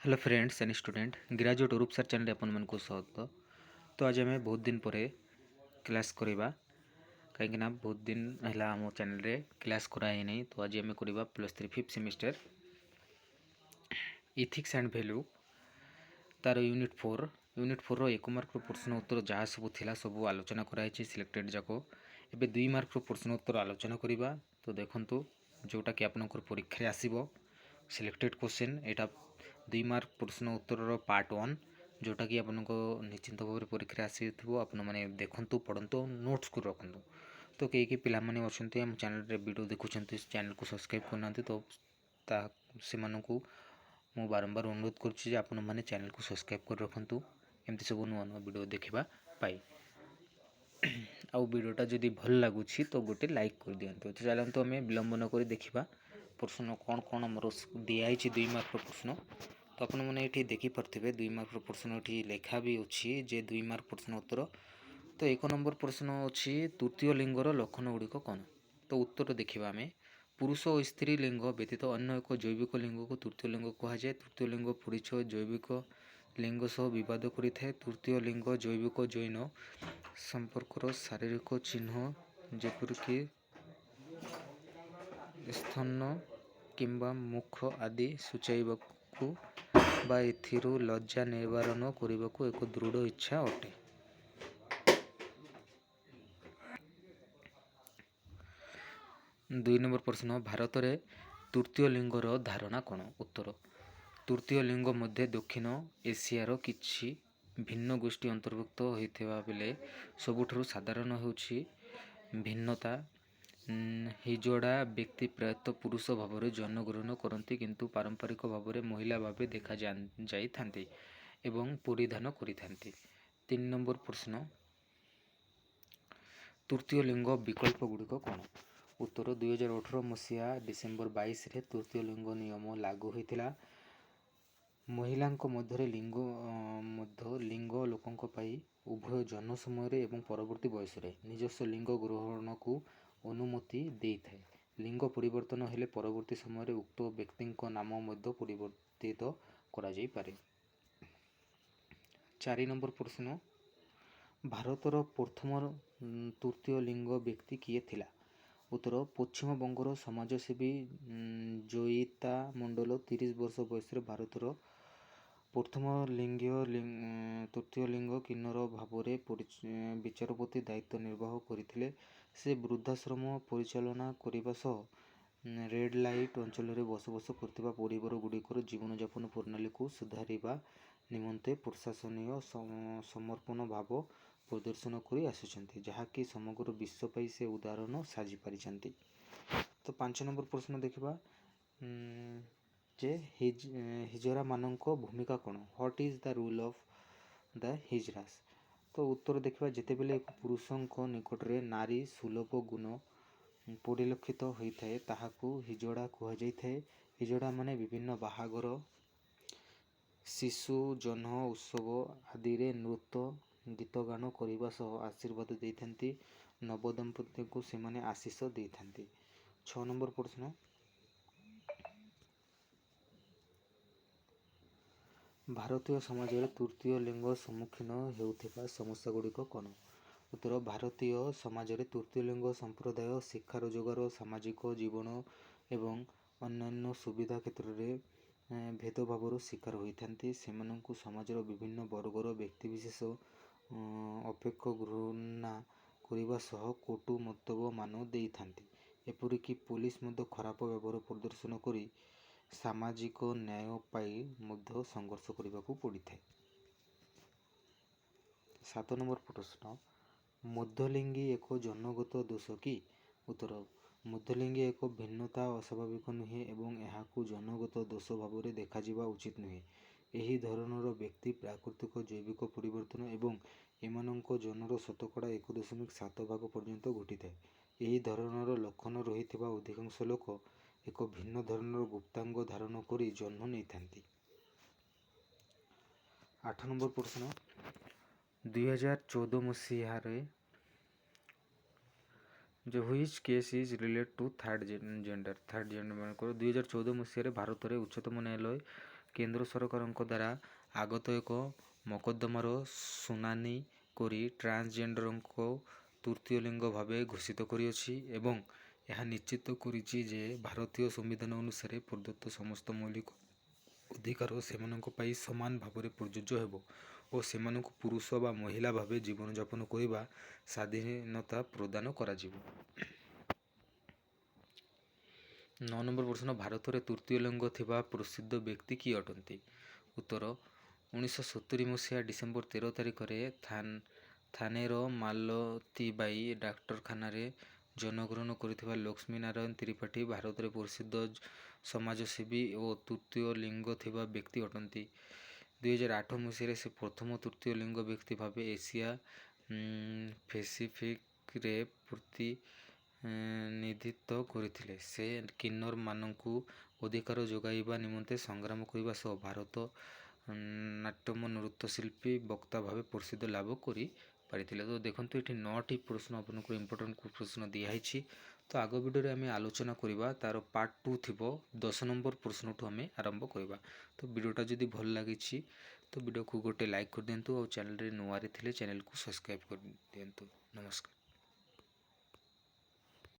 Hello friends and student graduate रूप sir channel अपन को स्वागत। तो आज आम बहुत दिन पर क्लास करवा कहीं बहुत दिन है आम चैनल रे क्लास कराई नहीं। तो आज आम करवा +3 5th semester ethics and value तार यूनिट 4 1 मार्क प्रश्न उत्तर जहाँ सब थिला सब आलोचना कराई सिलेक्टेड जाक एवं 2 मार्क प्रश्न उत्तर आलोचना करवा। तो देखंतु जोटा कि आपनकर परीक्षा आसीबो सिलेक्टेड क्वेश्चन एटा 2 मार्क प्रश्न उत्तर पार्ट 1 जोटा कि आपनको निश्चिंत भाव में परीक्षा आसीथिबो। आपण माने देखंतु पढ़ंतु नोट्स को रखंतु। तो कई पिला माने अछंती हम चैनल रे वीडियो देखुछंती चैनल को सब्सक्राइब करनांती तो ता से मानकु मु बारंबार अनुरोध करुच्ची जे आपण माने चैनल को सब्सक्राइब कर रखंतु एमती सब नुआ नुआ वीडियो देखिबा पाई। आउ वीडियोटा जदि भल लगुछि तो गोटे लाइक कर दियंतु। तो चलंतु आमे विलंब न करी देखिबा प्रश्न कौन कौन आमर दिखाई 2 मार्क प्रश्न। तो आपण मैंने ये देखिपे 2 मार्क प्रश्न ये लेखा भी अच्छी जे 2 मार्क प्रश्न उत्तर। तो 1 नंबर प्रश्न अच्छी तृतीय लिंगर लक्षण गुड़िक कौन। तो उत्तर देखा आम पुरुष और स्त्री लिंग व्यतीत अन्य एक जैविक लिंग को तृतीय लिंग कहुए। तृतीय लिंग परिचय जैविक लिंग सह बद करें। तृतीय लिंग जैविक जैन संपर्कर शारीरिक चिन्ह जेपरिक स्तन किंबा मुख आदि सूचाइबाकू बा एथिरू लज्जा निवारण करने एक दृढ़ इच्छा अटे। 2 नंबर प्रश्न भारत में तृतीय लिंगर धारणा कौन। उत्तर तृतीय लिंग मध्य दक्षिण एशियार किछि भिन्न गोष्ठी अंतर्भुक्त होता बेले सबुठारु साधारण होछि भिन्नता। हिजड़ा व्यक्ति प्रायतः पुरुष भाव में जन्मग्रहण करती किंतु पारंपरिक भाव में महिला भाव देखा जाई थांती एवं परिधान करि थांती। 3 नंबर प्रश्न तृतीय लिंग विकल्प गुड़िक कौन। उत्तर 2018 मसीहा डिसेम्बर 22 रे तृतीय लिंग नियम लागू होता। महिला मध्य लिंग लोकों पाई उभय जन्म समय एवं परवर्ती बयस निजस्व लिंग ग्रहण को अनुमति देता है। लिंग परिवर्तन हेले परवर्ती समय उक्त व्यक्ति नाम मध्य परिवर्तित करा जाई पारे। 4 नंबर प्रश्न भारतर प्रथम तृतीय लिंग व्यक्ति किए थिला। उत्तर पश्चिम बंगर समाजसेवी जयिता मंडल 30 वर्ष बयस भारतर प्रथम तृतीय लिंग किन्नर भाव में विचारपति दायित्व निर्वाह करते। से वृद्धाश्रम परिचालना करने सह रेड लाइट अंचल में बसवास करथिबा परिवार गुड़िकर जीवन यापन प्रणाली को सुधारिबा निमंते प्रशासनीय समर्पण भाव प्रदर्शन करी आसुचंती जहाँकि समग्र विश्व पाई से उदाहरण साजी पारिचंती। तो 5 नंबर प्रश्न देखिबा जे हिजरा मानक भूमिका कौन। What is the rule of the hijras. तो उत्तर देखिबा जेते बेले एक पुरुषों निकट रे नारी सुलभ गुण परिलक्षित होता है ताहाकू हिजड़ा कह जाए। हिजड़ा माने विभिन्न बाहागर शिशु जन्म उत्सव आदि रे नृत्य गीत गान करने सह आशीर्वाद देते नवदंपति को से माने आशीष देते। 6 नंबर प्रश्न भारतीय समाज में तृतीय लिंग सम्मुखीन होउथिबा समस्या गुड़िक कौन। उत्तर भारतीय समाज में तृतीय लिंग संप्रदाय शिक्षा रोजगार सामाजिक जीवन एवं अन्यान्य सुविधा क्षेत्र में भेदभाव शिकार होती। सेमानंकु समाजर विभिन्न वर्गर व्यक्तिविशेष अपेक्ष घृणा करने सह कटु मतलब मान दे थांती। एपरिक पुलिस मध्य खराब व्यवहार प्रदर्शन करी सामाजिक न्याय पाई मध्य संघर्ष करने को पड़ी था। 7 नंबर प्रश्न मध्यलिंगी एक जन्मगत दोष कि। उत्तर मध्यलिंगी एक भिन्नता अस्वाभाविक नुहे एवं यहाकू जन्मगत दोष भाव में देखा उचित नुहे। यही धरणर व्यक्ति प्राकृतिक जैविक परिवर्तन एवं एमानंक जनर शतकड़ा 1.7 भाग पर्यंत घटी था। यही धरणर लक्षण रही अधिकांश लोक एक भिन्न धरणर गुप्तांग धारण करी जन्म नहीं थांती। 8 नंबर प्रश्न 2014 मसीह जो which case is relate to third gender मान 2014 मसीह भारत में उच्चतम न्यायालय କେନ୍ଦ୍ର ସରକାରଙ୍କ ଦ୍ୱାରା ଆଗତ ଏକ ମକଦ୍ଦମାର ଶୁଣାଣି କରି ଟ୍ରାନ୍ସଜେଣ୍ଡରଙ୍କୁ ତୃତୀୟ ଲିଙ୍ଗ ଭାବେ ଘୋଷିତ କରିଅଛି ଏବଂ ଏହା ନିଶ୍ଚିତ କରିଛି ଯେ ଭାରତୀୟ ସମ୍ବିଧାନ ଅନୁସାରେ ପ୍ରଦତ୍ତ ସମସ୍ତ ମୌଳିକ ଅଧିକାର ସେମାନଙ୍କ ପାଇଁ ସମାନ ଭାବରେ ପ୍ରଯୁଜ୍ୟ ହେବ ଓ ସେମାନଙ୍କୁ ପୁରୁଷ ବା ମହିଳା ଭାବେ ଜୀବନଯାପନ କରିବା ସ୍ୱାଧୀନତା ପ୍ରଦାନ କରାଯିବ। 9 নম্বର ପ୍ରଶ୍ନ, ଭାରତରେ ତୃତୀୟ ଲିଙ୍ଗ ଥିବା ପ୍ରସିଦ୍ଧ ବ୍ୟକ୍ତି କିଏ ଅଟନ୍ତି? ଉତ୍ତର, 1970 ମସିହା ଡିସେମ୍ବର 13 ତାରିଖରେ ଥାନେର ମାଲତୀବାଇ ଡାକ୍ତରଖାନାରେ ଜନ୍ମଗ୍ରହଣ କରିଥିବା ଲକ୍ଷ୍ମୀନାରାୟଣ ତ୍ରିପାଠୀ ଭାରତରେ ପ୍ରସିଦ୍ଧ ସମାଜସେବୀ ଓ ତୃତୀୟ ଲିଙ୍ଗ ଥିବା ବ୍ୟକ୍ତି ଅଟନ୍ତି। 2008 ମସିହାରେ ସେ ପ୍ରଥମ ତୃତୀୟ ଲିଙ୍ଗ ବ୍ୟକ୍ତି ଭାବେ ଏସିଆ ପେସିଫିକରେ ପ୍ରତିନିଧିତ୍ୱ କରିଥିଲେ। ସେ କିନ୍ନରମାନଙ୍କୁ ଅଧିକାର ଯୋଗାଇବା ନିମନ୍ତେ ସଂଗ୍ରାମ କରିବା ସହ ଭାରତ ନାଟ୍ୟମ ନୃତ୍ୟଶିଳ୍ପୀ ବକ୍ତା ଭାବେ ପ୍ରସିଦ୍ଧି ଲାଭ କରିପାରିଥିଲେ। ତ ଦେଖନ୍ତୁ ଏଠି 9ଟି ପ୍ରଶ୍ନ ଆପଣଙ୍କୁ ଇମ୍ପୋର୍ଟାଣ୍ଟ ପ୍ରଶ୍ନ ଦିଆହେଇଛି। ତ ଆଗ ଭିଡ଼ିଓରେ ଆମେ ଆଲୋଚନା କରିବା ତାର ପାର୍ଟ 2 ଥିବ 10 নম্বର ପ୍ରଶ୍ନଠୁ ଆମେ ଆରମ୍ଭ କରିବା। ତ ଭିଡ଼ିଓଟା ଯଦି ଭଲ ଲାଗିଛି ତ ଭିଡ଼ିଓକୁ ଗୋଟେ ଲାଇକ୍ କରିଦିଅନ୍ତୁ ଆଉ ଚ୍ୟାନେଲରେ ନୂଆରେ ଥିଲେ ଚ୍ୟାନେଲକୁ ସବସ୍କ୍ରାଇବ୍ କରିଦିଅନ୍ତୁ। ନମସ୍କାର।